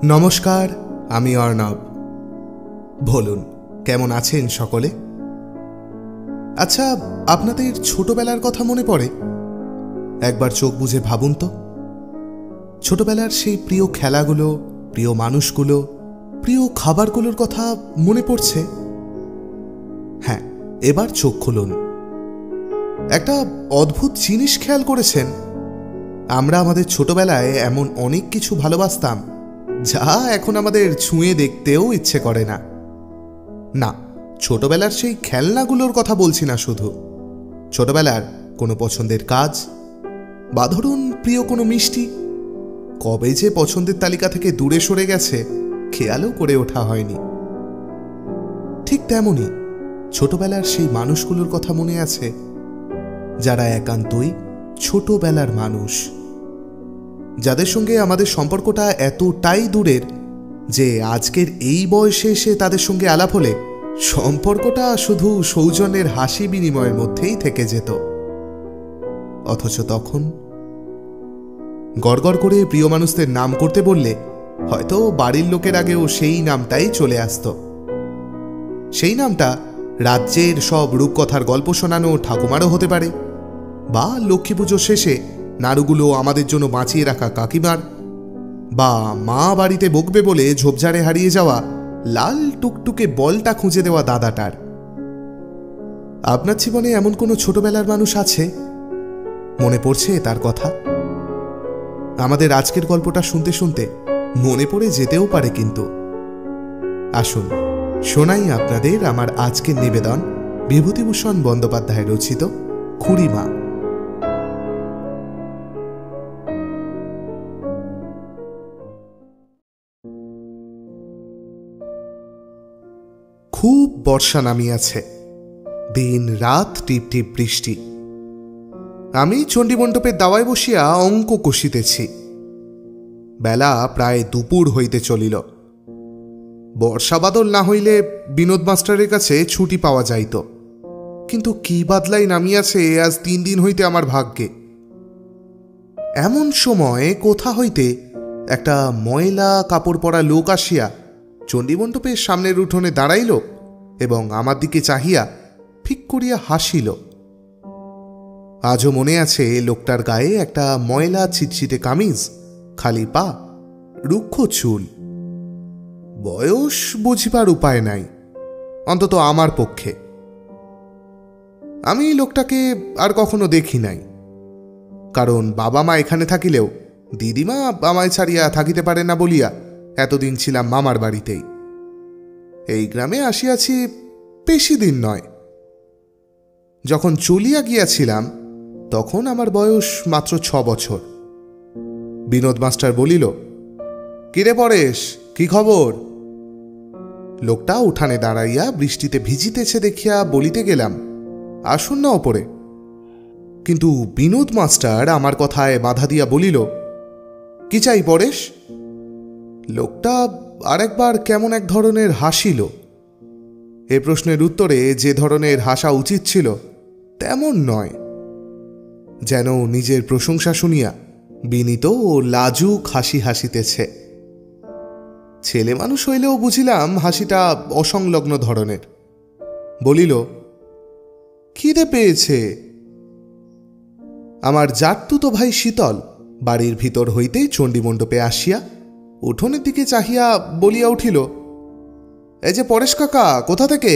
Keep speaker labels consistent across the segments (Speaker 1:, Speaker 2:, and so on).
Speaker 1: নমস্কার, আমি অর্ণব। বলুন, কেমন আছেন সকলে? আচ্ছা, আপনাদের ছোটবেলার কথা মনে পড়ে? একবার চোখ বুজে ভাবুন তো। ছোটবেলার সেই প্রিয় খেলাগুলো, প্রিয় মানুষগুলো, প্রিয় খাবারগুলোর কথা মনে পড়ছে? হ্যাঁ, এবার চোখ খুলুন। একটা অদ্ভুত জিনিস খেয়াল করেছেন? আমরা আমাদের ছোটবেলায় এমন অনেক কিছু ভালোবাসতাম যা এখন আমাদের ছুঁয়ে দেখতেও ইচ্ছে করে না। না, ছোটবেলার সেই খেলনাগুলোর কথা বলছি না শুধু। ছোটবেলার কোনো পছন্দের কাজ, বা ধরুন প্রিয় কোনো মিষ্টি কবে যে পছন্দের তালিকা থেকে দূরে সরে গেছে খেয়ালও করে ওঠা হয়নি। ঠিক তেমনি ছোটবেলার সেই মানুষগুলোর কথা মনে আছে যারা একান্তই ছোটবেলার মানুষ, যাদের সঙ্গে আমাদের সম্পর্কটা এতটাই দূরের যে আজকের এই বয়সে এসে তাদের সঙ্গে আলাপ হলে সম্পর্কটা শুধু সৌজন্যের হাসি বিনিময়ের মধ্যেই থেকে যেত। অথচ তখন গড়গড় করে প্রিয় মানুষদের নাম করতে বললে হয়তো বাড়ির লোকের আগেও সেই নামটাই চলে আসত। সেই নামটা রাজ্যের সব রূপকথার গল্প শোনানো ঠাকুমারও হতে পারে, বা লক্ষ্মী পুজোর শেষে নাড়ুগুলো আমাদের জন্য বাঁচিয়ে রাখা কাকিমার, বা মা বাড়িতে বকবে বলে ঝোপঝাড়ে হারিয়ে যাওয়া লাল টুকটুকে বলটা খুঁজে দেওয়া দাদাটার। আপনার জীবনে এমন কোনো ছোটবেলার মানুষ আছে? মনে পড়ছে তার কথা? আমাদের আজকের গল্পটা শুনতে শুনতে মনে পড়ে যেতেও পারে। কিন্তু আসুন শোনাই আপনাদের আমার আজকের নিবেদন বিভূতিভূষণ বন্দ্যোপাধ্যায় রচিত খুড়িমা। খুব বর্ষা নামিয়াছে, দিন রাত টিপ টিপ বৃষ্টি। আমি চণ্ডীমণ্ডপের দাওয়ায় বসিয়া অঙ্ক কষিতেছি। বেলা প্রায় দুপুর হইতে চলিল। বর্ষা বাদল না হইলে বিনোদ মাস্টারের কাছে ছুটি পাওয়া যাইত, কিন্তু কি বাদলাই নামিয়াছে আজ 3 দিন হইতে আমার ভাগ্যে। এমন সময় কোথা হইতে একটা ময়লা কাপড় পরা লোক আসিয়া চণ্ডীমণ্ডপের সামনের উঠোনে দাঁড়াইল এবং আমার দিকে চাহিয়া ফিক করিয়া হাসিল। আজও মনে আছে লোকটার গায়ে একটা ময়লা ছিটছিটে কামিজ, খালি পা, রুক্ষ চুল। বয়স বুঝিবার উপায় নাই, অন্তত আমার পক্ষে। আমি লোকটাকে আর কখনো দেখি নাই, কারণ বাবা মা এখানে থাকিলেও দিদিমা আমায় ছাড়িয়া থাকিতে পারে না বলিয়া এতদিন ছিলাম মামার বাড়িতেই। এই গ্রামে আসিয়াছি বেশি দিন নয়। যখন চলিয়া গিয়াছিলাম তখন আমার বয়স মাত্র 6 বছর। বিনোদ মাস্টার বলিল, কিরে পরেশ, কি খবর? লোকটা উঠানে দাঁড়াইয়া বৃষ্টিতে ভিজিতেছে দেখিয়া বলিতে গেলাম, আসুন না ওপরে। কিন্তু বিনোদ মাস্টার আমার কথায় বাধা দিয়া বলিল, কি চাই পরেশ? লোকটা আরেকবার কেমন এক ধরনের হাসিল। এ প্রশ্নের উত্তরে যে ধরনের হাসা উচিত ছিল তেমন নয়, যেন নিজের প্রশংসা শুনিয়া বিনীত ও লাজুক হাসি হাসিতেছে। ছেলে মানুষ হইলেও বুঝিলাম হাসিটা অসংলগ্ন ধরনের। বলিল, খিদে পেয়েছে। আমার জাততুতো ভাই শীতল বাড়ির ভিতর হইতে চণ্ডীমণ্ডপে আসিয়া উঠোনের দিকে চাহিয়া বলিয়া উঠিল, এই যে পরেশ কাকা, কোথা থেকে?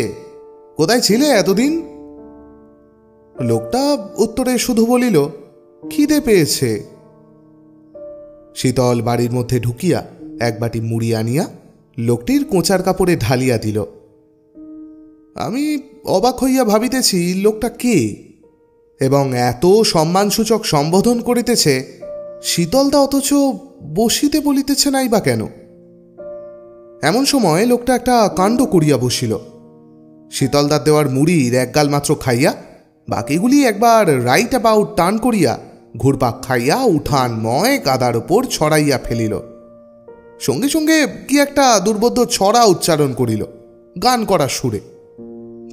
Speaker 1: কোথায় ছিলে এতদিন? লোকটা উত্তরে শুধু বলিল, খিদে পেয়েছে। শীতল বাড়ির মধ্যে ঢুকিয়া এক বাটি মুড়ি আনিয়া লোকটির কোঁচার কাপড়ে ঢালিয়া দিল। আমি অবাক হইয়া ভাবিতেছি লোকটা কে, এবং এত সম্মানসূচক সম্বোধন করিতেছে শীতলদা, অথচ বসিতে বলিতেছে নাই বা কেন? এমন সময় লোকটা একটা কাণ্ড করিয়া বসিল। শীতলদার দেওয়ার মুড়ির এক গাল মাত্র খাইয়া বাকিগুলি একবার রাইট অ্যাবাউট টান করিয়া ঘুরপাক খাইয়া উঠানময় কাদার উপর ছড়াইয়া ফেলিল। সঙ্গে সঙ্গে কি একটা দুর্বোধ্য ছড়া উচ্চারণ করিল গান করার সুরে,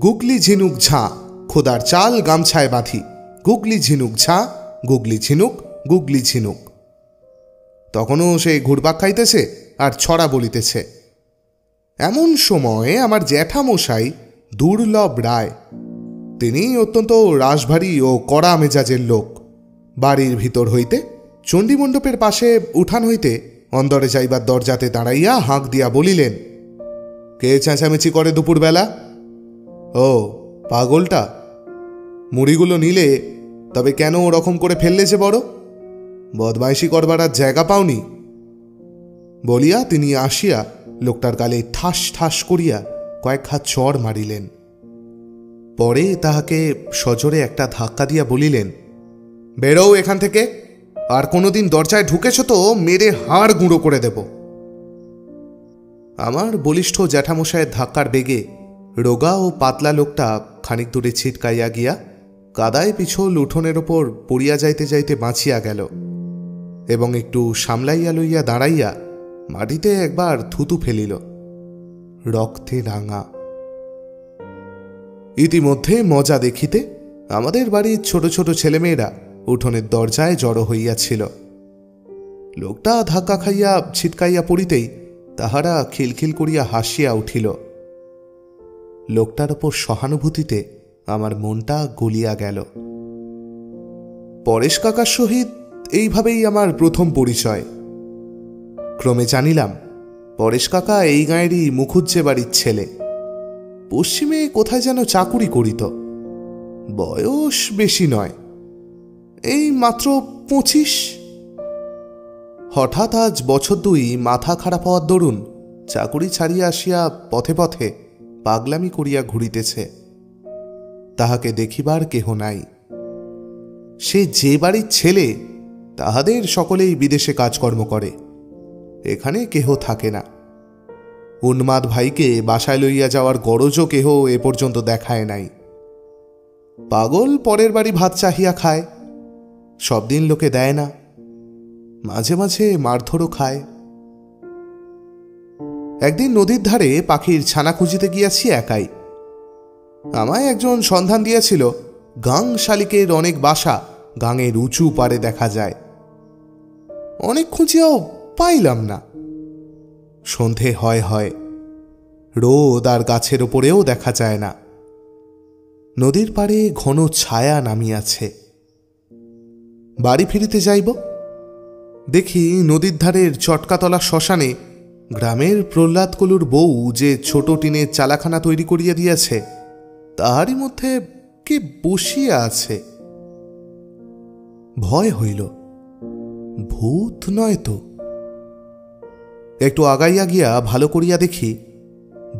Speaker 1: গুগলি ঝিনুক ঝাঁ খোদার চাল গামছায় বাঁধি, গুগলি ঝিনুক ঝাঁ গুগলি ঝিনুক গুগলি ঝিনুক। তখনও সে ঘুরপাক খাইতেছে আর ছড়া বলিতেছে। এমন সময়ে আমার জ্যাঠামশাই দুর্লভ রায়, তিনি অত্যন্ত রাশভারী ও কড়া মেজাজের লোক, বাড়ির ভিতর হইতে চণ্ডীমণ্ডপের পাশে উঠান হইতে অন্দরে যাইবার দরজাতে দাঁড়াইয়া হাঁক দিয়া বলিলেন, কে চেঁচামেচি করে দুপুরবেলা? ও পাগলটা, মুড়িগুলো নিলে তবে কেন ওরকম করে ফেললে যে বড়? বদমাইশি করবার আর জায়গা পাওনি? বলিয়া তিনি আসিয়া লোকটার গালে ঠাস ঠাস করিয়া কয়েক হাত চড় মারিলেন। পরে তাহাকে সজোরে একটা ধাক্কা দিয়া বলিলেন, বেরো এখান থেকে, আর কোনোদিন দরজায় ঢুকেছ তো মেরে হাড় গুঁড়ো করে দেব। আমার বলিষ্ঠ জ্যাঠামশায়ের ধাক্কার বেগে রোগা ও পাতলা লোকটা খানিক দূরে ছিটকাইয়া গিয়া কাদায় পিছল উঠোনের ওপর পড়িয়া যাইতে যাইতে বাঁচিয়া গেল এবং একটু সামলাইয়া লইয়া দাঁড়াইয়া মাটিতে একবার থুতু ফেলিল, রক্তে রাঙা। ইতিমধ্যে মজা দেখিতে আমাদের বাড়ির ছোট ছোট ছেলেমেয়েরা উঠোনের দরজায় জড়ো হইয়াছিল। লোকটা ধাক্কা খাইয়া ছিটকাইয়া পড়িতেই তাহারা খিলখিল করিয়া হাসিয়া উঠিল। লোকটার ওপর সহানুভূতিতে আমার মনটা গলিয়া গেল। পরেশ কাকার সহিত এইভাবেই আমার প্রথম পরিচয়। ক্রমে জানিলাম পরেশ কাকা এই গাঁয়েরই মুখুজ্জে বাড়ির ছেলে। পশ্চিমে কোথায় যেন চাকুরি করিত। বয়স বেশি নয়, এই মাত্র 25। হঠাৎ আজ বছর 2 মাথা খারাপ হওয়ার দরুন চাকুরি ছাড়িয়া আসিয়া পথে পথে পাগলামি করিয়া ঘুরিতেছে। তাহাকে দেখিবার কেহ নাই। সে যে বাড়ির ছেলে তাহাদের সকলেই বিদেশে কাজকর্ম করে, এখানে কেহ থাকে না। উন্মাদ ভাইকে বাসায় লইয়া যাওয়ার গরজও কেহ এ পর্যন্ত দেখায় নাই। পাগল পরের বাড়ি ভাত চাহিয়া খায়, সব দিন লোকে দেয় না, মাঝে মাঝে মারধরও খায়। একদিন নদীর ধারে পাখির ছানা খুঁজিতে গিয়াছি একাই। আমায় একজন সন্ধান দিয়েছিল গাং শালিকের অনেক বাসা গাঙের উঁচু পারে দেখা যায়। অনেক খুঁজিয়াও পাইলাম না। সন্ধে হয় হয়, রোদ আর গাছের ওপরেও দেখা যায় না। নদীর পাড়ে ঘন ছায়া নামিয়াছে। বাড়ি ফিরিতে যাইব, দেখি নদীর ধারের চটকাতলা শ্মশানে গ্রামের প্রহ্লাদ কলুর বউ যে ছোট টিনের চালাখানা তৈরি করিয়া দিয়াছে, তাহারই মধ্যে কে বসিয়া আছে। ভয় হইল, ভূত নয় তো। একটু আগাইয়া গিয়া ভালো করিয়া দেখি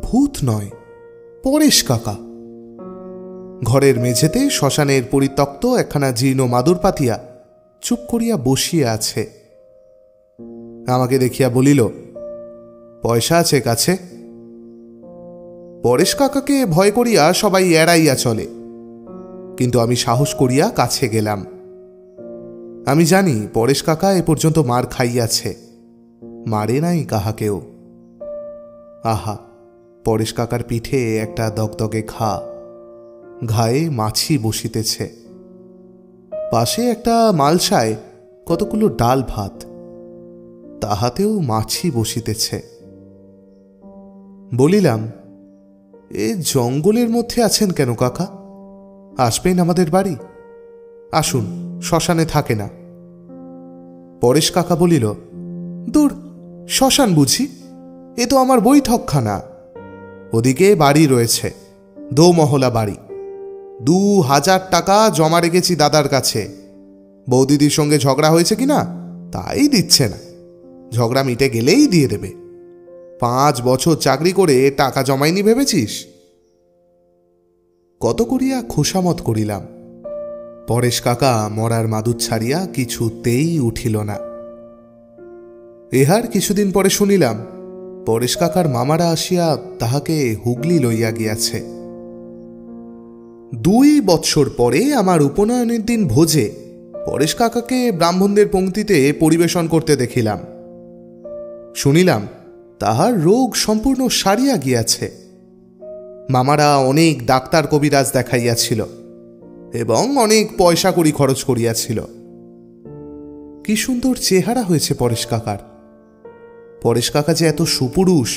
Speaker 1: ভূত নয়, পরেশ কাকা। ঘরের মেঝেতে শ্মশানের পরিত্যক্ত একখানা জীর্ণ মাদুর পাতিয়া চুপ করিয়া বসিয়া আছে। আমাকে দেখিয়া বলিল, পয়সা আছে কাছে? পরেশ কাকাকে ভয় করিয়া সবাই এড়াইয়া চলে, কিন্তু আমি সাহস করিয়া কাছে গেলাম। আমি জানি পরেশ কাকা এ পর্যন্ত মার খাইয়াছে, মারে নাই কাহাকেও। আহা, পরেশ কাকার পিঠে একটা দগদগে ঘা, ঘায়ে মাছি বসিতেছে। পাশে একটা মালসায় কতগুলো ডাল ভাত, তাহাতেও মাছি বসিতেছে। বলিলাম, এ জঙ্গলের মধ্যে আছেন কেন কাকা? আসবেন আমাদের বাড়ি, আসুন, শ্মশানে থাকে না। পরেশ কাকা বলিল, দূর, শ্মশান বুঝি? এ তো আমার বৈঠকখানা। ওদিকে বাড়ি রয়েছে, দোমহলা বাড়ি। 2000 টাকা জমা রেখেছি দাদার কাছে। বৌদিদির সঙ্গে ঝগড়া হয়েছে কিনা তাই দিচ্ছে না, ঝগড়া মিটে গেলেই দিয়ে দেবে। 5 বছর চাকরি করে টাকা জমাইনি ভেবেছিস? কত করিয়া খোসামত করিলাম। পরেশ কাকা মরার মাদুর ছাড়িয়া কিছুতেই উঠিল না। এহার কিছুদিন পরে শুনিলাম পরেশ কাকার মামারা আসিয়া তাহাকে হুগলি লইয়া গিয়াছে। 2 বৎসর পরে আমার উপনয়নের দিন ভোজে পরেশ কাকাকে ব্রাহ্মণদের পংক্তিতে পরিবেশন করতে দেখিলাম। শুনিলাম তাহার রোগ সম্পূর্ণ সারিয়া গিয়াছে। মামারা অনেক ডাক্তার কবিরাজ দেখাইয়াছিল এবং অনেক পয়সা কড়ি খরচ করিয়াছিল। কি সুন্দর চেহারা হয়েছে পরেশ কাকার, পরেশ কাকা যে এত সুপুরুষ,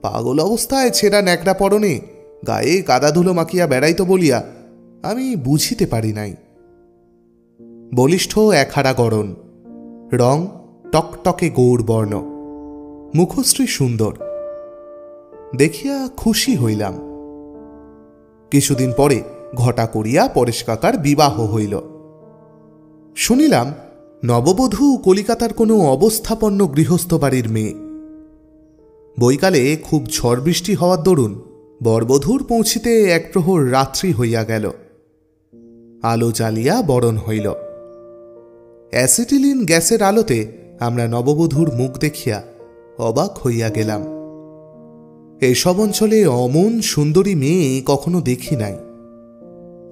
Speaker 1: পাগল অবস্থায় ছেঁড়া ন্যাকড়া পরনে গায়ে কাদা ধুলো মাখিয়া বেড়াইত বলিয়া আমি বুঝিতে পারি নাই। বলিষ্ঠ একহারা গড়ন, রং টকটকে গৌরবর্ণ, মুখশ্রী সুন্দর, দেখিয়া খুশি হইলাম। কিছুদিন পরে ঘটা করিয়া পরেশ কাকার বিবাহ হইল। শুনিলাম নববধূ কলিকাতার কোনো অবস্থাপন্ন গৃহস্থ বাড়ির মেয়ে। বৈকালে খুব ঝড় বৃষ্টি হওয়ার দরুন বরবধূর পৌঁছিতে এক প্রহর রাত্রি হইয়া গেল। আলো জ্বালিয়া বরণ হইল। অ্যাসিটিলিন গ্যাসের আলোতে আমরা নববধূর মুখ দেখিয়া অবাক হইয়া গেলাম। এসব অঞ্চলে অমন সুন্দরী মেয়ে কখনো দেখি নাই।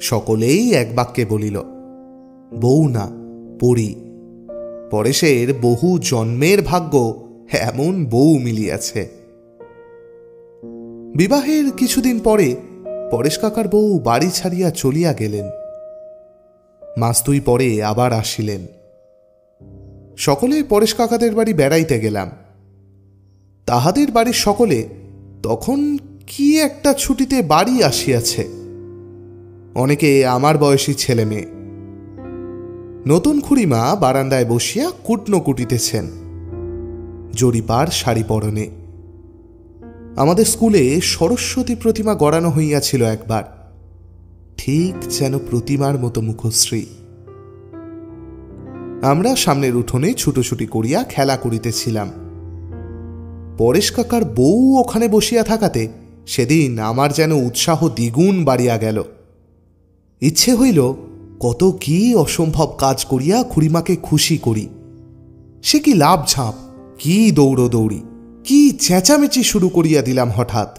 Speaker 1: সকলেই এক বাক্যে বলিল, বউ না পরী। পরেশের বহু জন্মের ভাগ্য এমন বউ মিলিয়াছে। বিবাহের কিছুদিন পরে পরেশ কাকার বউ বাড়ি ছাড়িয়া চলিয়া গেলেন। মাস দুই পরে আবার আসিলেন। সকলে পরেশ কাকাদের বাড়ি বেড়াইতে গেলাম। তাহাদের বাড়ির সকলে তখন কি একটা ছুটিতে বাড়ি আসিয়াছে। অনেকে আমার বয়সী ছেলে মেয়ে। নতুন খুড়িমা বারান্দায় বসিয়া কুটনো কুটিতেছেন, জরিপার শাড়ি পরনে। আমাদের স্কুলে সরস্বতী প্রতিমা গড়ানো হইয়াছিল একবার, ঠিক যেন প্রতিমার মতো মুখশ্রী। আমরা সামনের উঠোনে ছুটোছুটি করিয়া খেলা করিতেছিলাম। পরেশ কাকার বউ ওখানে বসিয়া থাকাতে সেদিন আমার যেন উৎসাহ দ্বিগুণ বাড়িয়া গেল। ইচ্ছে হইল কত কি অসম্ভব কাজ করিয়া খুড়িমাকে খুশি করি। সে কি লাভ ঝাঁপ, কি দৌড়দৌড়ি, কি চেঁচামেচি শুরু করিয়া দিলাম। হঠাৎ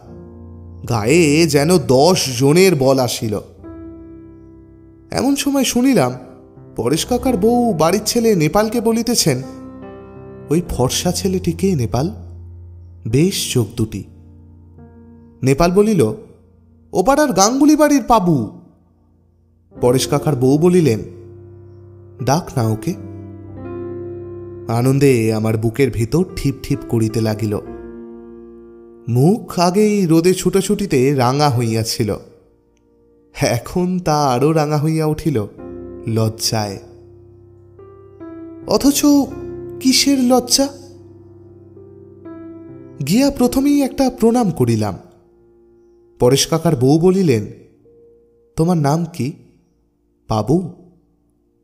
Speaker 1: গায়ে যেন 10 জনের বল আসিল। এমন সময় শুনিলাম পরেশ কাকার বউ বাড়ির ছেলে নেপালকে বলিতেছেন, ওই ফর্সা ছেলেটিকে নেপাল, বেশ চোখ দুটি। নেপাল বলিল, ও পাড়ার গাঙ্গুলি বাড়ির পাবু। পরেশ কাকার বউ বলিলেন, ডাক না ওকে। আনন্দে আমার বুকের ভিতর ঠিপ ঠিপ করিতে লাগিল। মুখ আগেই রোদে ছুটোছুটিতে রাঙা হইয়াছিল, এখন তা আরো রাঙা হইয়া উঠিল লজ্জায়। অথচ কিসের লজ্জা? গিয়া প্রথমেই একটা প্রণাম করিলাম। পরেশ কাকার বউ বলিলেন, তোমার নাম কি? বাবু।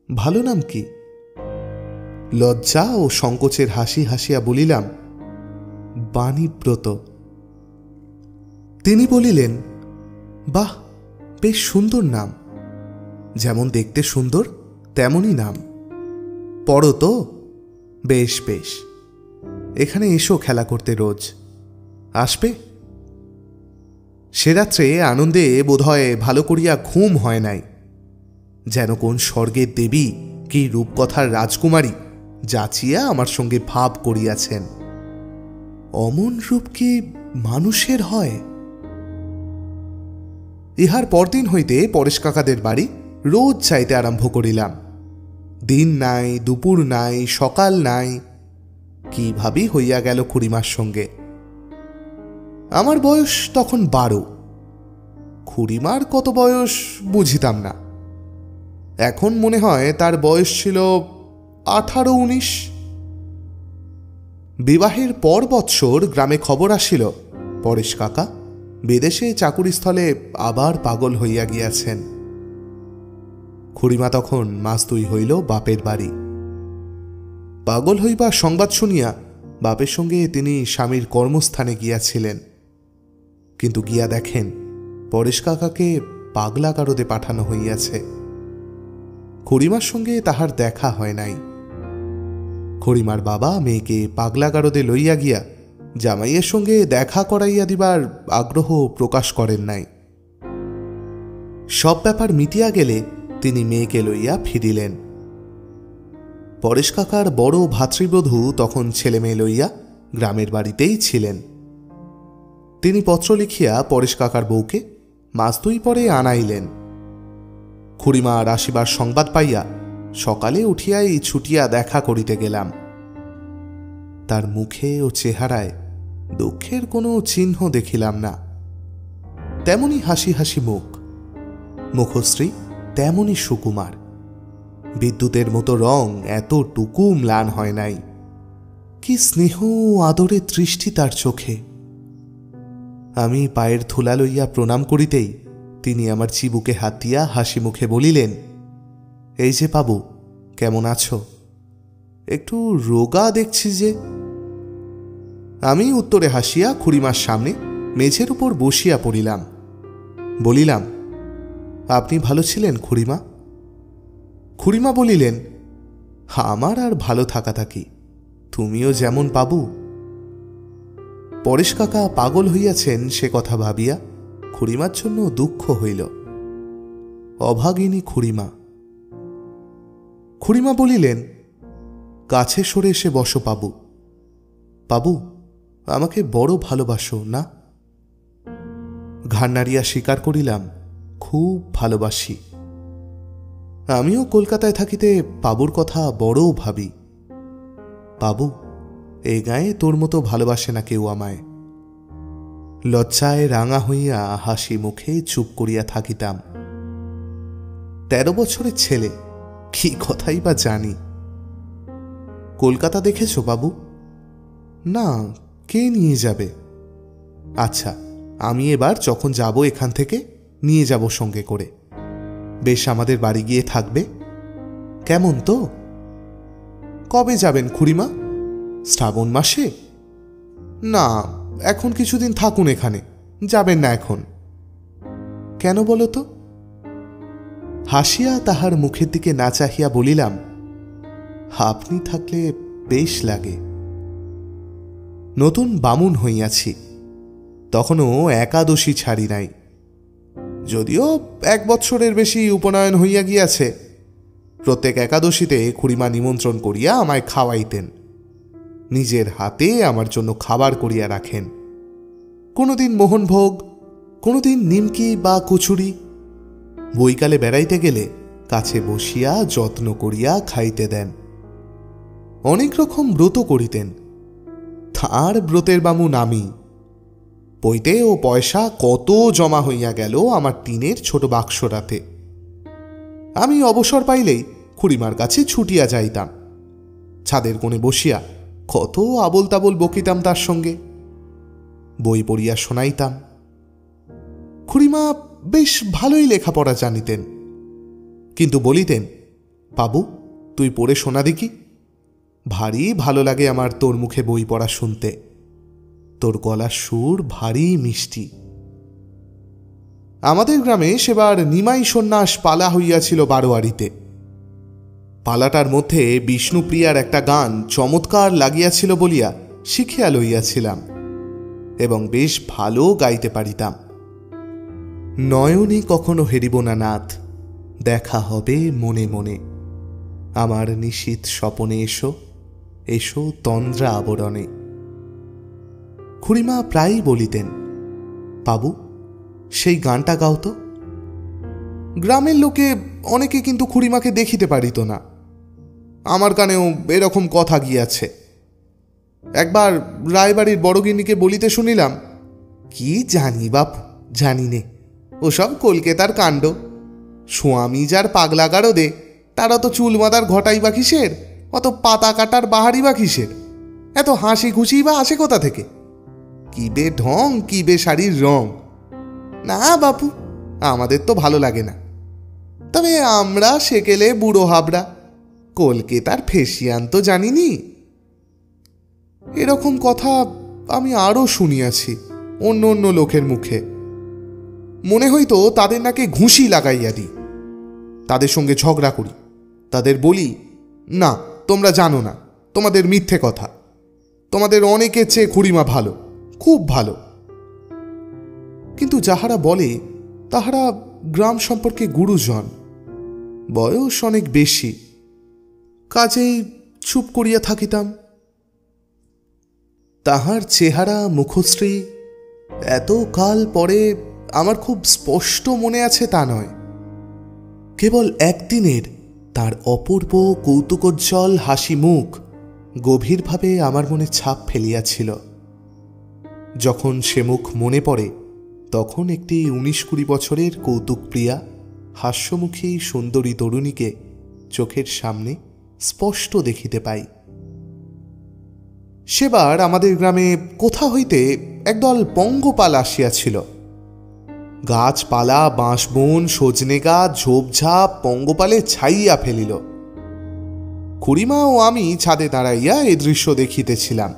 Speaker 1: ভালো নাম কি? লজ্জা ও সংকোচের হাসি হাসিয়া বলিলাম, বাণীব্রত। তিনি বলিলেন, বাহ, বেশ সুন্দর নাম। যেমন দেখতে সুন্দর তেমনই নাম। পড়ো তো? বেশ বেশ, এখানে এসো খেলা করতে রোজ। আসবে? সে রাত্রে আনন্দে বোধহয় ভালো করিয়া ঘুম হয় নাই। যেন কোন স্বর্গের দেবী কি রূপকথার রাজকুমারী যাচিয়া আমার সঙ্গে ভাব করিয়াছেন। অমন রূপ কি মানুষের হয়? ইহার পরদিন হইতে পরেশ কাকাদের বাড়ি রোজ চাইতে আরম্ভ করিলাম। দিন নাই, দুপুর নাই, সকাল নাই, কিভাবেই হইয়া গেল খুড়িমার সঙ্গে। আমার বয়স তখন 12। খুড়িমার কত বয়স বুঝিতাম না। এখন মনে হয় তার বয়স ছিল 18-19। বিবাহের পর বৎসর গ্রামে খবর আসিল পরেশ কাকা বিদেশে চাকুরিস্থলে আবার পাগল হইয়া গিয়াছেন। খুড়িমা তখন মাস 2 হইল বাপের বাড়ি। পাগল হইবার সংবাদ শুনিয়া বাপের সঙ্গে তিনি স্বামীর কর্মস্থানে গিয়াছিলেন। কিন্তু গিয়া দেখেন পরেশ কাকাকে পাগলাগারদে পাঠানো হইয়াছে। খুড়িমার সঙ্গে তাহার দেখা হয় নাই। খুড়িমার বাবা মেয়েকে পাগলাগারদে লইয়া গিয়া জামাইয়ের সঙ্গে দেখা করাইয়া দিবার আগ্রহ প্রকাশ করেন নাই। সব ব্যাপার মিটিয়া গেলে তিনি মেয়েকে লইয়া ফিরিলেন। পরেশ কাকার বড় ভাতৃবধূ তখন ছেলে মেয়ে লইয়া গ্রামের বাড়িতেই ছিলেন। তিনি পত্র লিখিয়া পরেশ কাকার বউকে মাস 2 পরে আনাইলেন। খুড়িমার আসিবার সংবাদ পাইয়া সকালে উঠিয়াই ছুটিয়া দেখা করিতে গেলাম। তার মুখে ও চেহারায় দুঃখের কোনো চিহ্ন দেখিলাম না। তেমনি হাসি হাসি মুখ, মুখশ্রী তেমনি সুকুমার, বিদ্যুতের মতো রং এতটুকু ম্লান হয় নাই। কি স্নেহ আদরের দৃষ্টি তার চোখে। আমি পায়ের ধুলা লইয়া প্রণাম করিতেই তিনি আমার চিবুকে হাত দিয়া হাসি মুখে বলিলেন, এই যে বাবু, কেমন আছো? একটু রোগা দেখছি যে। আমি উত্তরে হাসিয়া খুড়িমার সামনে মেঝের উপর বসিয়া পড়িলাম। বলিলাম, আপনি ভালো ছিলেন খুড়িমা? খুড়িমা বলিলেন, আমার আর ভালো থাকা থাকি, তুমিও যেমন বাবু। পরেশ কাকা পাগল হইয়াছেন সে কথা ভাবিয়া খুড়িমার জন্য দুঃখ হইল। অভাগিনী খুড়িমা। খুড়িমা বলিলেন, কাছে সরে এসে বসো বাবু। বাবু, আমাকে বড় ভালোবাসো না? ঘাড় নাড়িয়া স্বীকার করিলাম, খুব ভালোবাসি। আমিও কলকাতায় থাকিতে বাবুর কথা বড় ভাবি। বাবু, এই গায়ে তোর মতো ভালোবাসে না কেউ আমায়। লজ্জায় রাঙা হইয়া হাসি মুখে চুপ করিয়া থাকিতাম। 13 বছরের ছেলে, কি কথাই বা জানি। কলকাতা দেখেছ বাবু? না, কে নিয়ে যাবে? আচ্ছা, আমি এবার যখন যাব এখান থেকে নিয়ে যাব সঙ্গে করে। বেশ, আমাদের বাড়ি গিয়ে থাকবে, কেমন তো? কবে যাবেন খুড়িমা? শ্রাবণ মাসে? না, এখন কিছুদিন থাকুন এখানে, যাবেন না এখন। কেন বলো তো? হাসিয়া তাহার মুখের দিকে না চাহিয়া বলিলাম, আপনি থাকলে বেশ লাগে। নতুন বামুন হইয়াছি, তখনও একাদশী ছাড়ি নাই। যদিও 1 বৎসরের বেশি উপনয়ন হইয়া গিয়াছে। প্রত্যেক একাদশীতে খুড়িমা নিমন্ত্রণ করিয়া আমায় খাওয়াইতেন। নিজের হাতে আমার জন্য খাবার করিয়া রাখেন। কোনোদিন মোহনভোগ, কোনোদিন নিমকি বা কচুরি। বৈকালে বেড়াইতে গেলে কাছে বসিয়া যত্ন করিয়া খাইতে দেন। অনেক রকম ব্রত করিতেন। তাঁর ব্রতের বামুন আমি। পৈতে ও পয়সা কত জমা হইয়া গেল আমার টিনের ছোট বাক্সরাতে। আমি অবসর পাইলেই খুড়িমার কাছে ছুটিয়া যাইতাম। ছাদের কোণে বসিয়া কত আবোল তাবোল বকিতাম তার সঙ্গে। বই পড়িয়া শোনাইতাম। খুড়িমা বেশ ভালোই লেখাপড়া জানিতেন, কিন্তু বলিতেন, বাবু, তুই পড়ে শোনা দেখি। ভারী ভালো লাগে আমার তোর মুখে বই পড়া শুনতে। তোর গলার সুর ভারী মিষ্টি। আমাদের গ্রামে সেবার নিমাই সন্ন্যাস পালা হইয়াছিল বারোয়ারিতে। পালাটার মধ্যে বিষ্ণুপ্রিয়ার একটা গান চমৎকার লাগিয়াছিল বলিয়া শিখিয়া লইয়াছিলাম, এবং বেশ ভালো গাইতে পারিতাম। নয়নে কখনো হেরিব না নাথ, দেখা হবে মনে মনে। আমার নিশীথ স্বপনে এসো, এসো তন্দ্রা আবরণে। খুড়িমা প্রায়ই বলিতেন, বাবু, সেই গানটা গাও তো। গ্রামের লোকে অনেকে কিন্তু খুড়িমাকে দেখিতে পারিত না। আমার কানেও এরকম কথা গিয়াছে। একবার রায়বাড়ির বড়গিন্নিকে বলিতে শুনিলাম, কি জানি বাপ, জানি নে, ওসব কলকাতার কাণ্ড। স্বামী যার পাগলা গারদে, তারা তো চুল বাঁধার ঘটাই বা কিসের, অত পাতা কাটার বাহারি বা কিসের, এত হাসি খুশি বা আসে কোথা থেকে? কি বে ঢং, কি বে শাড়ির রং। না বাপু, আমাদের তো ভালো লাগে না। তবে আমরা সেকেলে বুড়ো হাবড়া, কলকাতার ফেসিয়ান তো জানিনি। এরকম কথা আমি আরও শুনিয়াছি অন্য অন্য লোকের মুখে। মনে হইতো তাদের নাকে ঘুষি লাগাইয়া দিই, তাদের সঙ্গে ঝগড়া করি, তাদের বলি, না তোমরা জানো না, তোমাদের মিথ্যে কথা, তোমাদের অনেকের চেয়ে খুড়িমা ভালো, খুব ভালো। কিন্তু যাহারা বলে তাহারা গ্রাম সম্পর্কে গুরুজন, বয়স অনেক বেশি, কাজেই চুপ করিয়া থাকিতাম। তাহার চেহারা মুখশ্রী এত কাল পরে আমার খুব স্পষ্ট মনে আছে তা নয়, কেবল একদিনের তার অপূর্ব কৌতুকোজ্জ্বল হাসি মুখ গভীরভাবে আমার মনে ছাপ ফেলিয়াছিল। যখন সে মুখ মনে পড়ে তখন একটি 19-20 বছরের কৌতুকপ্রিয়া হাস্যমুখী সুন্দরী তরুণীকে চোখের সামনে স্পষ্ট দেখিতে পাই। সেবার আমাদের গ্রামে কোথা হইতে একদল পঙ্গপাল আসিয়াছিল। গাছপালা, বাঁশবন, সজনে গাছ, ঝোপঝাপ পঙ্গপালে ছাইয়া ফেলিল। খুড়িমা ও আমি ছাদে দাঁড়াইয়া এ দৃশ্য দেখিতেছিলাম।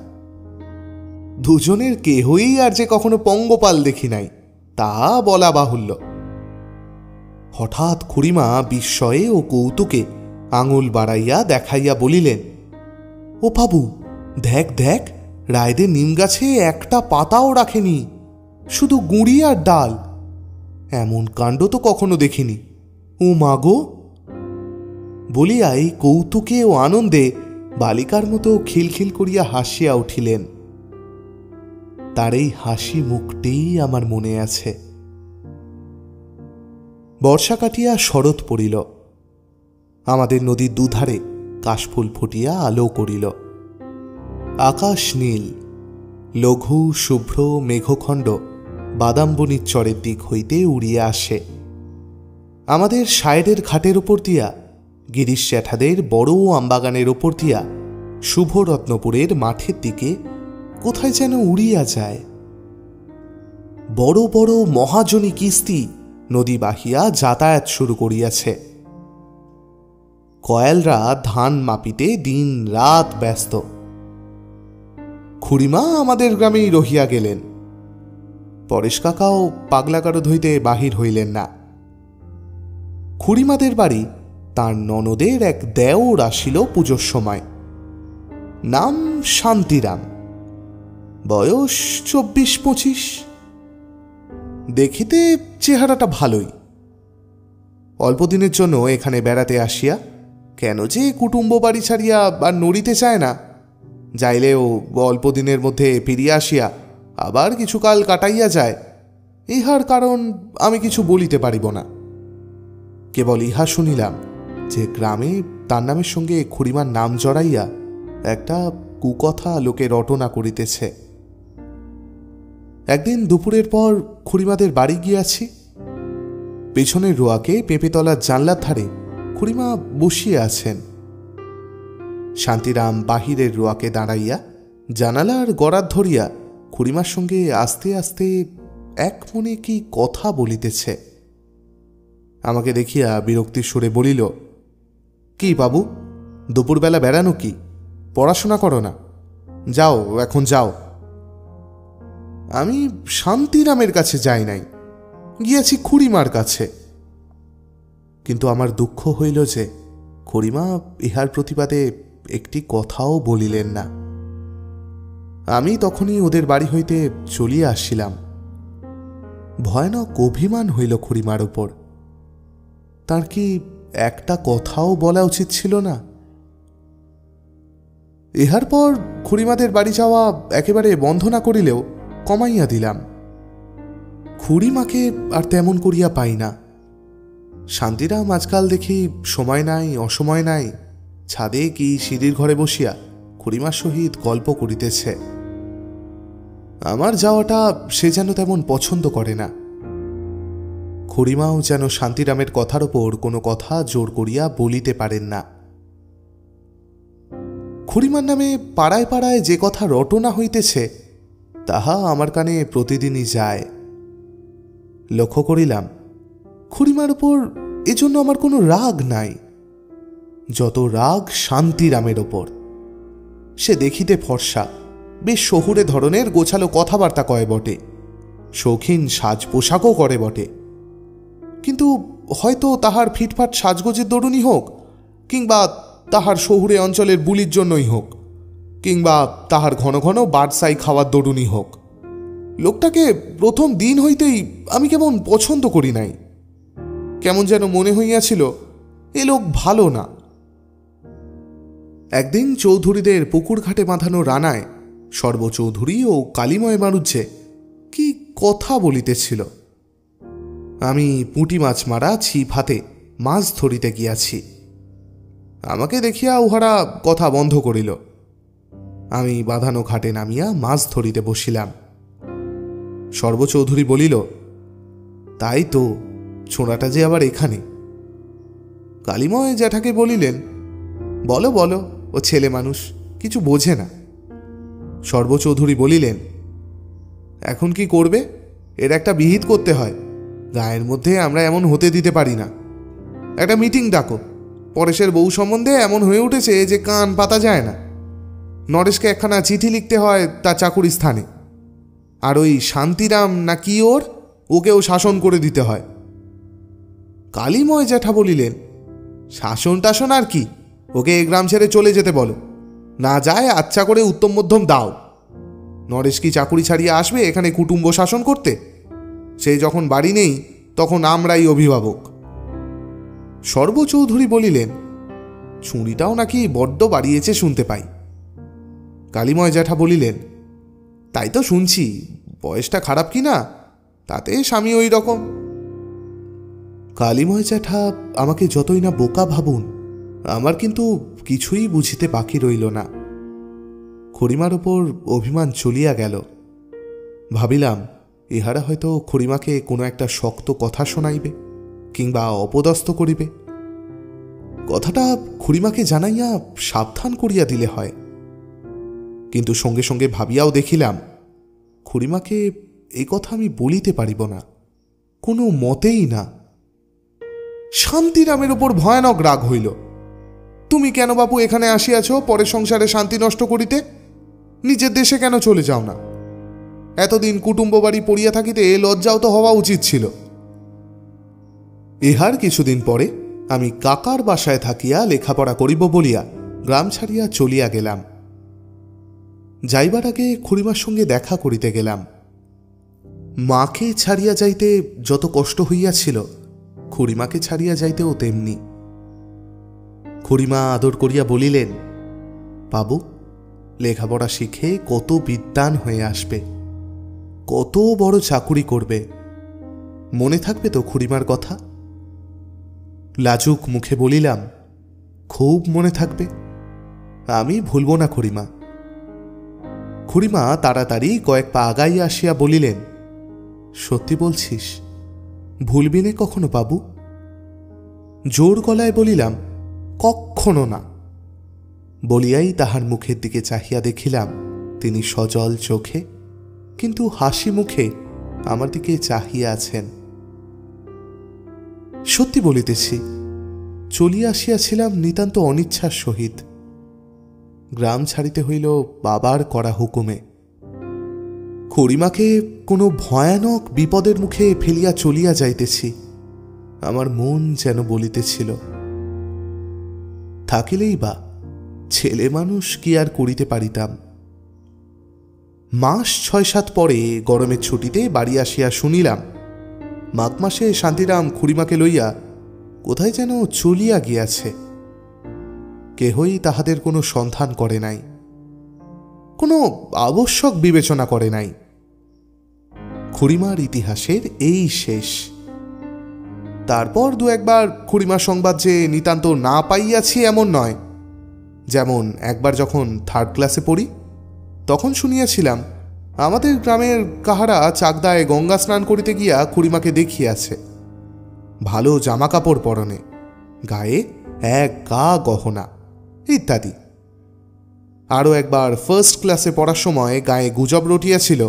Speaker 1: দুজনের কেহই আর যে কখনো পঙ্গপাল দেখি নাই তা বলা বাহুল্য। হঠাৎ খুড়িমা বিস্ময়ে ও কৌতুকে আঙুল বাড়াইয়া দেখাইয়া বলিলেন, ও বাবু, দেখ দেখ, রায়দের নিম গাছে একটা পাতাও রাখেনি, শুধু গুঁড়ি আর ডাল। এমন কাণ্ড তো কখনো দেখিনি। ও মাগো! বলিয়াই কৌতুকে ও আনন্দে বালিকার মতো খিলখিল করিয়া হাসিয়া উঠিলেন। তার এই হাসি মুখটিই আমার মনে আছে। বর্ষা কাটিয়া শরৎ পড়িল। আমাদের নদীর দুধারে কাশফুল ফুটিয়া আলো করিল। আকাশ নীল। লঘু শুভ্র মেঘখণ্ড বাদামবনির চরের দিক হইতে উড়িয়া আসে। আমাদের সাইডের ঘাটের ওপর দিয়া, গিরিশ জ্যাঠাদের বড় আমবাগানের ওপর দিয়া শুভরত্নপুরের মাঠের দিকে কোথায় যেন উড়িয়া যায়। বড় বড় মহাজনী কিস্তি নদী বাহিয়া যাতায়াত শুরু করিয়াছে। কয়েলরা ধান মাপিতে দিন রাত ব্যস্ত। খুড়িমা আমাদের গ্রামেই রহিয়া গেলেন। পরেশ কাকাও পাগলাগারদ হইতে বাহির হইলেন না। খুড়িমাদের বাড়ি তার ননদের এক দেওর আসিল পুজোর সময়। নাম শান্তিরাম, বয়স 24-25। দেখিতে চেহারাটা ভালোই। অল্পদিনের জন্য এখানে বেড়াতে আসিয়া কেন যে কুটুম্ব বাড়ি ছাড়িয়া আর নড়িতে চায় না, যাইলেও অল্পদিনের মধ্যে ফিরিয়া আসিয়া আবার কিছুকাল কাটাইয়া যায়, ইহার কারণ আমি কিছু বলিতে পারিব না। কেবল ইহা শুনিলাম যে গ্রামে তার নামের সঙ্গে খুড়িমার নাম জড়াইয়া একটা কুকথা লোকে রটনা করিতেছে। একদিন দুপুরের পর খুড়িমাদের বাড়ি গিয়াছি। পেছনের রোয়াকে পেঁপেতলার জানলার ধারে খুড়িমা বসিয়া আছেন। শান্তিরাম বাহিরের রোয়াকে দাঁড়াইয়া জানালার গড়াত ধরিয়া খুড়িমার সঙ্গে আস্তে আস্তে এক মনে কি কথা বলিতেছে। আমাকে দেখিয়া বিরক্তির সুরে বলিল, কি বাবু, দুপুরবেলা বেড়ানো কি? পড়াশোনা করো না? যাও, এখন যাও। আমি শান্তিরামের কাছে যাই নাই, গিয়াছি খুড়িমার কাছে। কিন্তু আমার দুঃখ হইল যে খুড়িমা ইহার প্রতিবাদে একটি কথাও বলিলেন না। আমি তখনই ওদের বাড়ি হইতে চলিয়া আসিলাম। ভয়ানক অভিমান হইল খুড়িমার উপর। তার কি একটা কথাও বলা উচিত ছিল না? ইহার পর খুড়িমাদের বাড়ি যাওয়া একেবারে বন্ধ না করিলেও কমাইয়া দিলাম। খুড়িমাকে আর তেমন করিয়া পাই না। শান্তিরাম আজকাল দেখি সময় নাই অসময় নাই ছাদে কি সিঁড়ির ঘরে বসিয়া খুড়িমার সহিত গল্প করিতেছে। আমার যাওয়াটা সে যেন তেমন পছন্দ করে না। খুড়িমাও যেন শান্তিরামের কথার ওপর কোনো কথা জোর করিয়া বলিতে পারেন না। খুড়িমার নামে পাড়ায় পাড়ায় যে কথা রটনা হইতেছে তাহা আমার কানে প্রতিদিনই যায়। লক্ষ্য করিলাম খুড়িমার উপর এজন্য আমার কোনো রাগ নাই, যত রাগ শান্তিরামের ওপর। সে দেখিতে ফর্সা, বেশ শহুরে ধরনের গোছালো কথাবার্তা কয় বটে, শৌখিন সাজ পোশাকও করে বটে, কিন্তু হয়তো তাহার ফিটফাট সাজগোজের দরুনই হোক, কিংবা তাহার শহুরে অঞ্চলের বুলির জন্যই হোক, কিংবা তাহার ঘন ঘন বারসাই খাওয়ার দরুনই হোক, লোকটাকে প্রথম দিন হইতেই আমি কেমন পছন্দ করি নাই। কেমন যেন মনে হইয়াছিল এ লোক ভালো না। একদিন চৌধুরীদের পুকুর ঘাটে বাঁধানো রানায় সর্বচৌধুরী ও কালিময় মারুজ্জে কি কথা বলিতেছিল। আমি পুঁটি মাছ মারা ছিপ হাতে মাছ ধরিতে গিয়াছি। আমাকে দেখিয়া উহারা কথা বন্ধ করিল। আমি বাঁধানো ঘাটে নামিয়া মাছ ধরিতে বসিলাম। সর্বচৌধুরী বলিল, তাই তো, ছোঁড়াটা যে আবার এখানে। কালীময় জ্যাঠাকে বলিলেন, বলো বলো, ও ছেলে মানুষ, কিছু বোঝে না। সর্বচৌধুরী বলিলেন, এখন কি করবে? এর একটা বিহিত করতে হয়। গায়ের মধ্যে আমরা এমন হতে দিতে পারি না। একটা মিটিং ডাকো। পরেশের বউ সম্বন্ধে এমন হয়ে উঠেছে যে কান পাতা যায় না। নরেশকে একখানা চিঠি লিখতে হয় তার চাকুরি স্থানে, আর ওই শান্তিরাম না কি ওকেও শাসন করে দিতে হয়। কালীময় জ্যাঠা বলিলেন, শাসন টাসন আর কি, ওকে এ গ্রাম ছেড়ে চলে যেতে বলো। না যায় আচ্ছা করে উত্তম মধ্যম দাও। নরেশ কি চাকুরি ছাড়িয়ে আসবে এখানে কুটুম্ব শাসন করতে? সে যখন বাড়ি নেই তখন আমরাই অভিভাবক। সর্বচৌধুরী বলিলেন, ছুরিটাও নাকি বড্ড বাড়িয়েছে শুনতে পাই। কালীময় জ্যাঠা বলিলেন, তাই তো শুনছি, বয়সটা খারাপ কি না, তাতে স্বামী ওই রকম। কালীময় জ্যাঠা আমাকে যতই না বোকা ভাবুন, আমার কিন্তু কিছুই বুঝিতে বাকি রইল না। খুড়িমার ওপর অভিমান চলিয়া গেল। ভাবিলাম, ইহারা হয়তো খুড়িমাকে কোনো একটা শক্ত কথা শোনাইবে কিংবা অপদস্থ করিবে। কথাটা খুড়িমাকে জানাইয়া সাবধান করিয়া দিলে হয়। কিন্তু সঙ্গে সঙ্গে ভাবিয়াও দেখিলাম, খুড়িমাকে এই কথা আমি বলিতে পারিব না, কোনো মতেই না। শান্তিরামের ওপর ভয়ানক রাগ হইল। তুমি কেন বাপু এখানে আসিয়াছ পরের সংসারে শান্তি নষ্ট করিতে? নিজের দেশে কেন চলে যাও না? এতদিন কুটুম্ব বাড়ি পড়িয়া থাকিতে লজ্জাও তো হওয়া উচিত ছিল। ইহার কিছুদিন পরে আমি কাকার বাসায় থাকিয়া লেখাপড়া করিব বলিয়া গ্রাম ছাড়িয়া চলিয়া গেলাম। যাইবার আগে খুড়িমার সঙ্গে দেখা করিতে গেলাম। মাকে ছাড়িয়া যাইতে যত কষ্ট হইয়াছিল, খুড়িমাকে ছাড়িয়া যাইতেও তেমনি। খুড়িমা আদর করিয়া বলিলেন, বাবু, লেখাপড়া শিখে কত বিদ্বান হয়ে আসবে, কত বড় চাকুরি করবে, মনে থাকবে তো খুড়িমার কথা? লাজুক মুখে বলিলাম, খুব মনে থাকবে, আমি ভুলব না খুড়িমা। খুড়িমা তাড়াতাড়ি কয়েক পা আগাইয়া আসিয়া বলিলেন, সত্যি বলছিস? ভুলবি নে কখনো বাবু? জোর গলায় বলিলাম, কক্ষনো না। বলিয়াই তাহার মুখের দিকে চাহিয়া দেখিলাম তিনি সজল চোখে কিন্তু হাসি মুখে আমার দিকে চাহিয়া আছেন। সত্যি বলিতেছি, চলিয়া আসিয়াছিলাম নিতান্ত অনিচ্ছার সহিত। গ্রাম ছাড়িতে হইল বাবার করা হুকুমে। খুড়িমাকে কোনো ভয়ানক বিপদের মুখে ফেলিয়া চলিয়া যাইতেছি, আমার মন যেন বলিতেছিল। থাকিলেই বা ছেলে মানুষ কি আর করিতে পারিতাম। মাস ৬-৭ পরে গরমের ছুটিতে বাড়ি আসিয়া শুনিলাম মাঘ মাসে শান্তিরাম খুড়িমাকে লইয়া কোথায় যেন চলিয়া গিয়াছে। কেহই তাহাদের কোনো সন্ধান করে নাই, কোনো আবশ্যক বিবেচনা করে নাই। খুড়িমার ইতিহাসের এই শেষ। তারপর দু একবার খুড়িমার সংবাদ যে নিতান্ত না পাইয়াছি এমন নয়। যেমন একবার যখন 3rd ক্লাসে পড়ি, তখন শুনিয়াছিলাম আমাদের গ্রামের কাহারা চাকদায় গঙ্গা স্নান করিতে গিয়া খুড়িমাকে দেখিয়াছে। ভালো জামা কাপড় পরনে, গায়ে এক গা গহনা ইত্যাদি। আরও একবার 1st ক্লাসে পড়ার সময় গায়ে গুজব রটিয়াছিল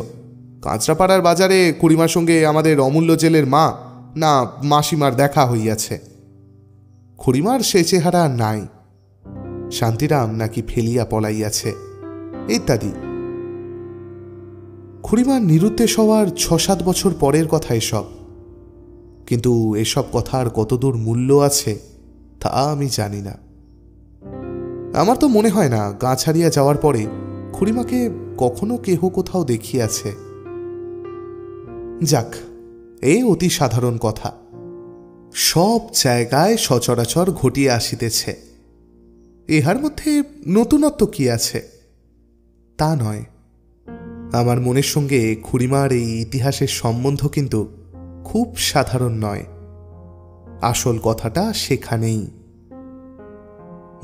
Speaker 1: কাঁচরাপাড়ার বাজারে খুড়িমার সঙ্গে আমাদের অমূল্য জেলের মা না মাসিমার দেখা হইয়াছে। খুড়িমার সে চেহারা নাই, শান্তিরাম নাকি ফেলিয়া পলাইয়াছে ইত্যাদি। খুড়িমার নিরুদ্দেশ হওয়ার 6-7 বছর পরের কথা এসব। কিন্তু এসব কথার কতদূর মূল্য আছে তা আমি জানি না। আমার তো মনে হয় না গা ছাড়িয়া যাওয়ার পরে খুড়িমাকে কখনো কেহ কোথাও দেখিয়াছে। যাক, এই অতি সাধারণ কথা, সব জায়গায় সচরাচর ঘটিয়া আসিতেছে। ইহার মধ্যে নতুনত্ব কি আছে? তা নয়। আমার মনের সঙ্গে খুড়িমার এই ইতিহাসের সম্বন্ধ কিন্তু খুব সাধারণ নয়। আসল কথাটা সেখানেই।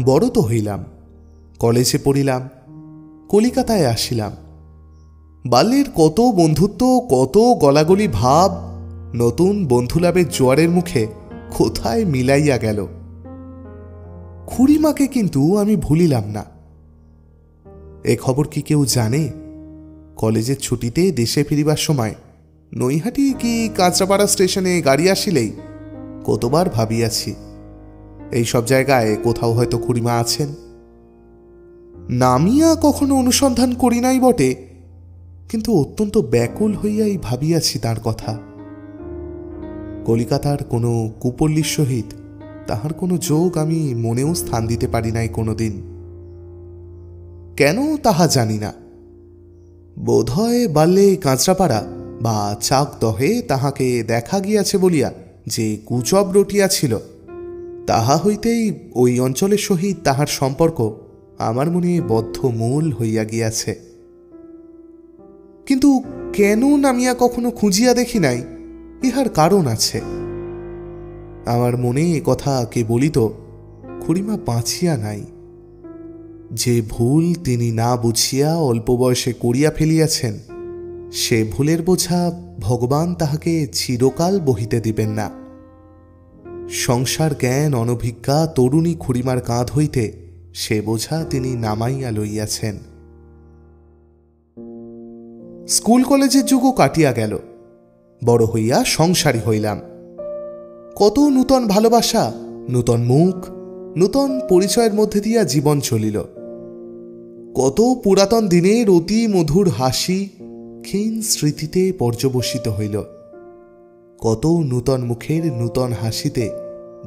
Speaker 1: বড় তো হইলাম, কলেজে পড়িলাম, কলিকাতায় আসিলাম। বাল্যের কত বন্ধুত্ব, কত গলাগলি ভাব নতুন বন্ধুলাভের জোয়ারের মুখে কোথায় মিলাইয়া গেল। খুড়িমাকে কিন্তু আমি ভুলিলাম না। এ খবর কি কেউ জানে? কলেজের ছুটিতে দেশে ফিরিবার সময় নৈহাটি কি কাঁচরাপাড়া স্টেশনে গাড়ি আসিলেই কতবার ভাবিয়াছি এই সব জায়গায় কোথাও হয়তো খুড়িমা আছেন। নামিয়া কখনো অনুসন্ধান করি নাই বটে, কিন্তু অত্যন্ত ব্যাকুল হইয়াই ভাবিয়াছি তার কথা। কলিকাতার কোনো কুপল্লীর সহিত তাহার কোনো যোগ আমি মনেও স্থান দিতে পারি নাই কোনোদিন। কেন তাহা জানি না। বোধহয় বাল্যে কাঁচরাপাড়া বা চাকদহে তাহাকে দেখা গিয়াছে বলিয়া যে গুজব রটিয়াছিল, তাহা হইতেই ওই অঞ্চলের সহিত তাহার সম্পর্ক আমার মনে বদ্ধমূল হইয়া গিয়াছে। কিন্তু কেন নামিয়া কখনো খুঁজিয়া দেখি নাই, ইহার কারণ আছে। আমার মনে এ কথা কে বলিত, খুড়িমা বাঁচিয়া নাই। যে ভুল তিনি না বুঝিয়া অল্প বয়সে করিয়া ফেলিয়াছেন, সে ভুলের বোঝা ভগবান তাহাকে চিরকাল বহিতে দিবেন না। সংসার জ্ঞান অনভিজ্ঞা তরুণী খুড়িমার কাঁধ হইতে সে বোঝা তিনি নামাইয়া লইয়াছেন। স্কুল কলেজের যুগও কাটিয়া গেল। বড় হইয়া সংসারী হইলাম। কত নূতন ভালোবাসা, নূতন মুখ, নূতন পরিচয়ের মধ্যে দিয়া জীবন চলিল। কত পুরাতন দিনের অতি মধুর হাসি ক্ষীণ স্মৃতিতে পর্যবসিত হইল। কত নূতন মুখের নূতন হাসিতে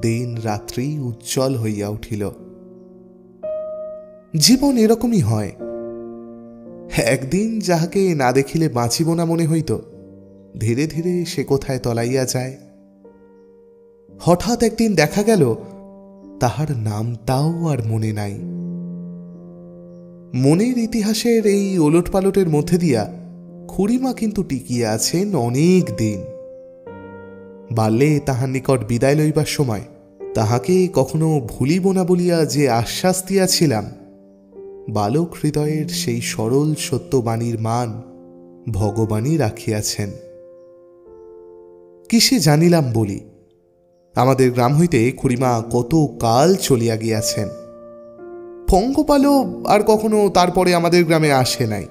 Speaker 1: দিন রাত্রি উজ্জ্বল হইয়া উঠিল। জীবন এরকমই হয়। একদিন যাহাকে না দেখিলে বাঁচিব না মনে হইত, ধীরে ধীরে সে কোথায় তলাইয়া যায়। হঠাৎ একদিন দেখা গেল তাহার নামটাও আর মনে নাই। মনের ইতিহাসের এই ওলটপালটের মধ্যে দিয়া খুড়িমা কিন্তু টিকিয়া আছেন অনেক দিন। বাল্যে তাহার নিকট বিদায় লইবার সময় তাহাকে কখনো ভুলিব না বলিয়া যে আশ্বাস দিয়াছিলাম, বালক হৃদয়ের সেই সরল সত্যবাণীর মান ভগবানই রাখিয়াছেন। কিসে জানিলাম বলি, আমাদের গ্রাম হইতে খুড়িমা কত কাল চলিয়া গিয়াছেন। পঙ্গপালও আর কখনো তারপরে আমাদের গ্রামে আসে নাই।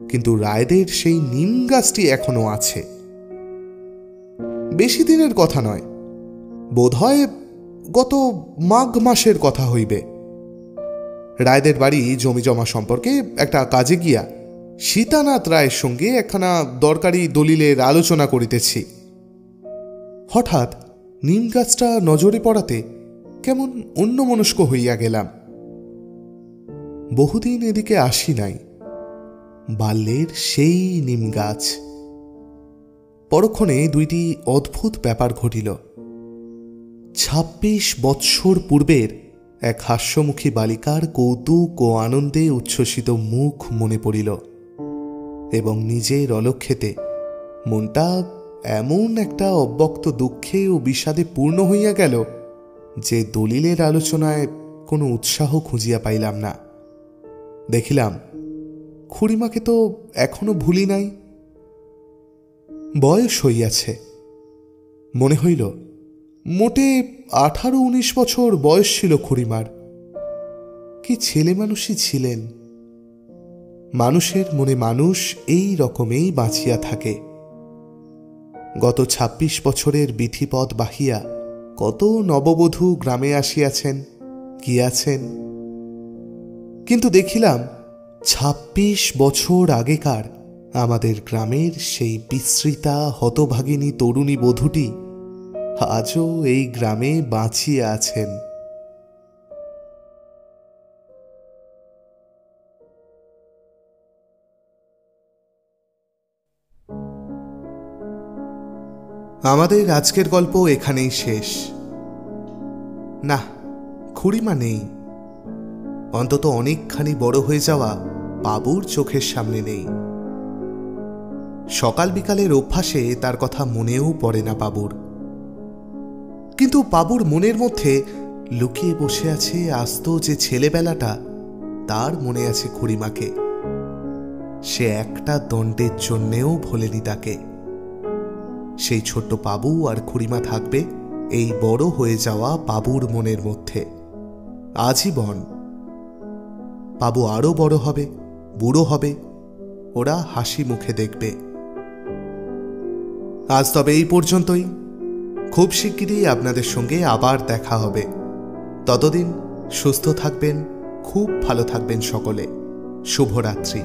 Speaker 1: কিন্তু রায়দের সেই নিম গাছটি এখনো আছে। বেশি দিনের কথা নয়, বোধহয় গত মাঘ মাসের কথা হইবে। রায়দের বাড়ি জমি জমা সম্পর্কে একটা কাজে গিয়া সীতানাথ রায়ের সঙ্গে একখানা দরকারি দলিলের আলোচনা করিতেছি। হঠাৎ নিম গাছটা নজরে পড়াতে কেমন অন্যমনস্ক হইয়া গেলাম। বহুদিন এদিকে আসি নাই। বাল্যের সেই নিম গাছ। পরক্ষণে দুইটি অদ্ভুত ব্যাপার ঘটিল। ২৬ বৎসর পূর্বের এক হাস্যমুখী বালিকার কৌতুক ও আনন্দে উচ্ছ্বসিত মুখ মনে পড়িল, এবং নিজের অলক্ষেতে মনটা এমন একটা অব্যক্ত দুঃখে ও বিষাদে পূর্ণ হইয়া গেল যে দলিলের আলোচনায় কোনো উৎসাহ খুঁজিয়া পাইলাম না। দেখিলাম খুড়িমাকে তো এখনো ভুলি নাই। বয়স হইয়াছে। মনে হইল মোটে ১৮-১৯ বছর বয়স ছিল খুড়িমার। কি ছেলে মানুষই ছিলেন। মানুষের মনে মানুষ এই রকমেই বাঁচিয়া থাকে। গত ২৬ বছরের বিধিপথ বাহিয়া কত নববধূ গ্রামে আসিয়াছেন, গিয়াছেন, কিন্তু দেখিলাম ২৬ বছর আগেকার আমাদের গ্রামের সেই বিস্মৃতা হতভাগিনী তরুণী বধূটি আজও এই গ্রামে বাঁচিয়া আছেন। আমাদের আজকের গল্প এখানেই শেষ। না, খুড়িমা নেই। অন্তত অনেকখানি বড় হয়ে যাওয়া বাবুর চোখের সামনে নেই। সকাল বিকালের অভ্যাসে তার কথা মনেও পড়ে না বাবুর। কিন্তু বাবুর মনের মধ্যে লুকিয়ে বসে আছে আস্ত যে ছেলেবেলাটা, তার মনে আছে খুড়িমাকে। সে একটা দণ্ডের জন্যেও ভোলেনি তাকে। সেই ছোট্ট বাবু আর খুড়িমা থাকবে এই বড় হয়ে যাওয়া বাবুর মনের মধ্যে আজীবন। বাবু আরো বড় হবে, বুড়ো হবে, ওরা হাসি মুখে দেখবে। আজ তবে এই পর্যন্তই। খুব শিগগিরই আপনাদের সঙ্গে আবার দেখা হবে। ততদিন সুস্থ থাকবেন, খুব ভালো থাকবেন সকলে। শুভরাত্রি।